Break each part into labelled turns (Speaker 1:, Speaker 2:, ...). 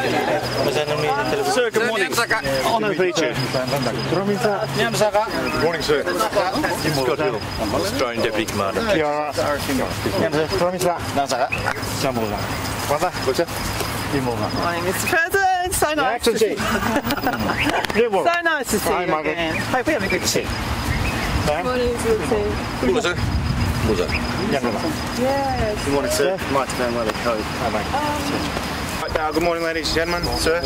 Speaker 1: Sir, good morning. Honour Vice.
Speaker 2: Morning, sir.
Speaker 1: Australian Deputy Commander.
Speaker 3: Morning, Mr. President. So nice. So nice to see you again. Hope we have a good trip. Morning to the team.
Speaker 2: Good morning, sir.
Speaker 3: Yes.
Speaker 2: Good morning, sir. Good morning, ladies and gentlemen, sir.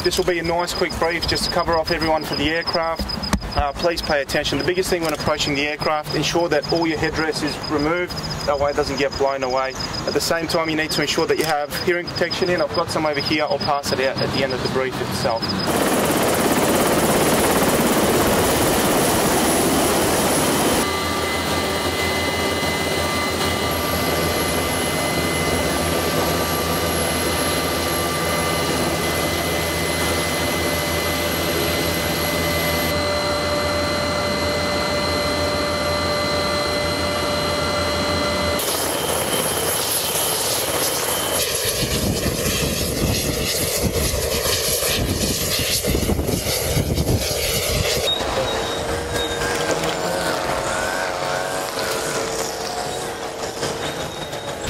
Speaker 2: This will be a nice quick brief just to cover off everyone for the aircraft. Please pay attention. The biggest thing when approaching the aircraft, ensure that all your headdress is removed. That way it doesn't get blown away. At the same time, you need to ensure that you have hearing protection in. I've got some over here. I'll pass it out at the end of the brief itself.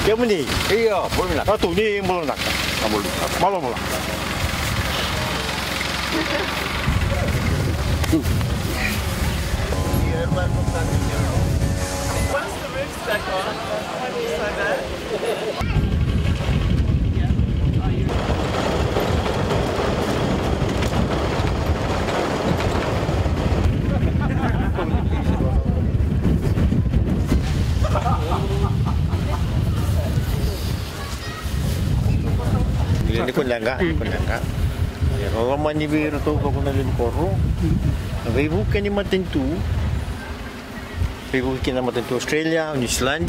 Speaker 1: Germany.
Speaker 4: Iya, boleh nak.
Speaker 1: Tu ni belum nak. Malam belum.
Speaker 3: Once the roof's back on, how do you say that?
Speaker 1: Ini pun langka. Ya, kalau mani biru tu kau kena jadi koru. Ibu kan ni macam tu. Ibu kan macam tu Australia, New Zealand.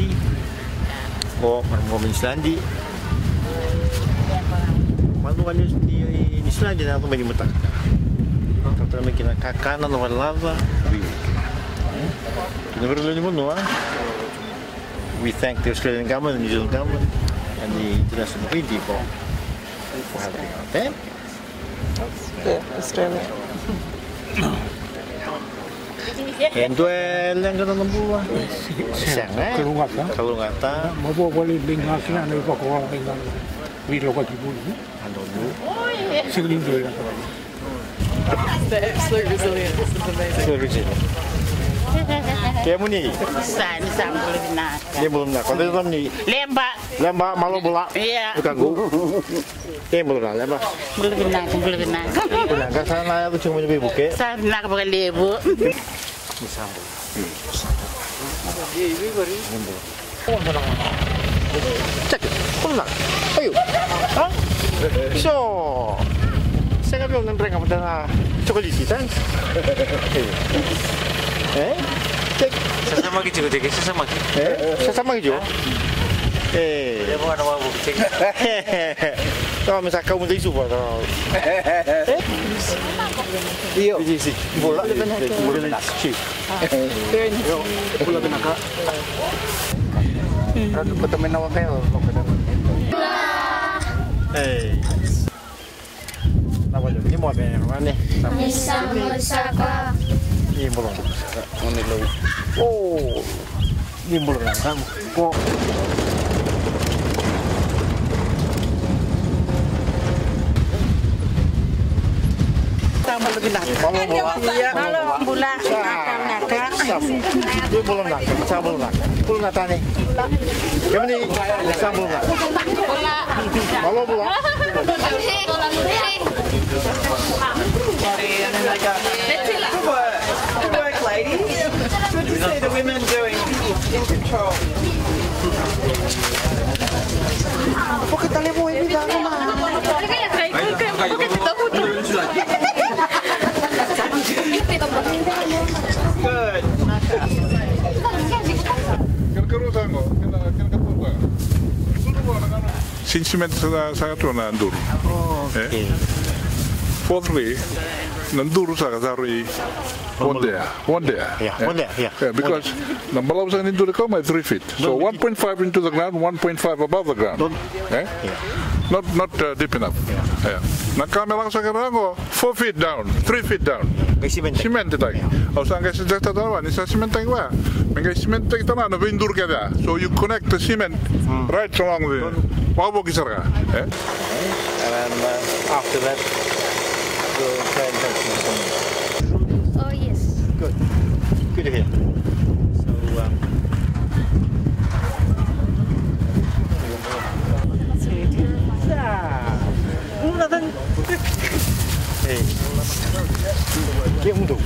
Speaker 1: Oh, orang New Zealand. Malu kan New Zealand dia nak pergi mata. Kalau nak kena kanan atau lava. Kita perlu ni pun we thank the Australian government, the New Zealand government, and the international community for helping out there.
Speaker 3: Yeah, Australia.
Speaker 1: Yang tu yang kena lembu lah. Sangat. Kalau ngata.
Speaker 5: Mau boleh dengar sini ada apa kau dengar. Video kau tipu ni.
Speaker 1: Ando dulu.
Speaker 5: Sering tu.
Speaker 3: The absolute resilience is amazing.
Speaker 1: Kamu ni?
Speaker 6: Saya belum nak.
Speaker 1: Dia belum nak. Kalau dia ni. Lembak malu bola.
Speaker 6: Iya.
Speaker 1: Ganggu. Dia belum nak lembak.
Speaker 6: Belum nak.
Speaker 1: Belum nak. Sana tu cuma lebih buke.
Speaker 6: Saya nak pakai lebu.
Speaker 1: Misambul. Cek. Belum nak. Ayo. Hah? So. Saya kan belum nendreng apa dah coklat kan? Cek.
Speaker 4: Sesama gitu, sesama.
Speaker 1: Sesama hijau.
Speaker 4: Dia bukan nama aku cek.
Speaker 1: Kalau misalkan kamu dari super, iya. Sih, bola. Bola cik. Bola benaka. Kalau berteman awak kayo. Apa tu? Ini mau apa ni? Sama. Ini belum. Ini belum. Oh, ini belum kan? Kok?
Speaker 6: Kalau bulan nakal.
Speaker 1: Dia belum nak. Saya belum nak. Belum nak tani. Kamu ni? Saya belum nak. Kalau bulan.
Speaker 3: Good work, ladies. Good to see the women doing in control.
Speaker 6: Porque tá levando ele da mama.
Speaker 3: Good.
Speaker 2: Since you met saya tu nandur. Fourthly, nandur saya cari one day.
Speaker 1: Yeah, one day. Yeah.
Speaker 2: Because the Malawi into the coma 3 feet. So 1.5 into the ground, 1.5 above the ground.
Speaker 1: Yeah.
Speaker 7: not deep enough. Yeah. Nah kami langsung ke rango 4 feet down, 3 feet down. Cement itu. Harus angkat sejak tahun ini cement yang wah. Mengkai cement itu tanah ada windur kita. So you connect the cement right along the. Mau bagi serga.
Speaker 1: And then after that, we'll try and help you some.
Speaker 8: Oh yes.
Speaker 1: Good. Good to hear. So. Hey. Dia untuk.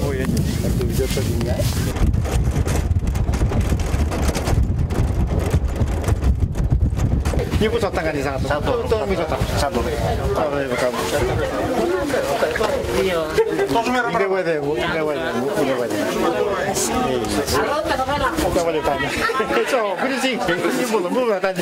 Speaker 1: Oh ya, itu video tadinya. Ini pun tangan di satu. Satu bisa tak? Satu. Iya. Ini boleh, ini boleh. Oke, boleh tanya. So, berisik. Ini belum tanya.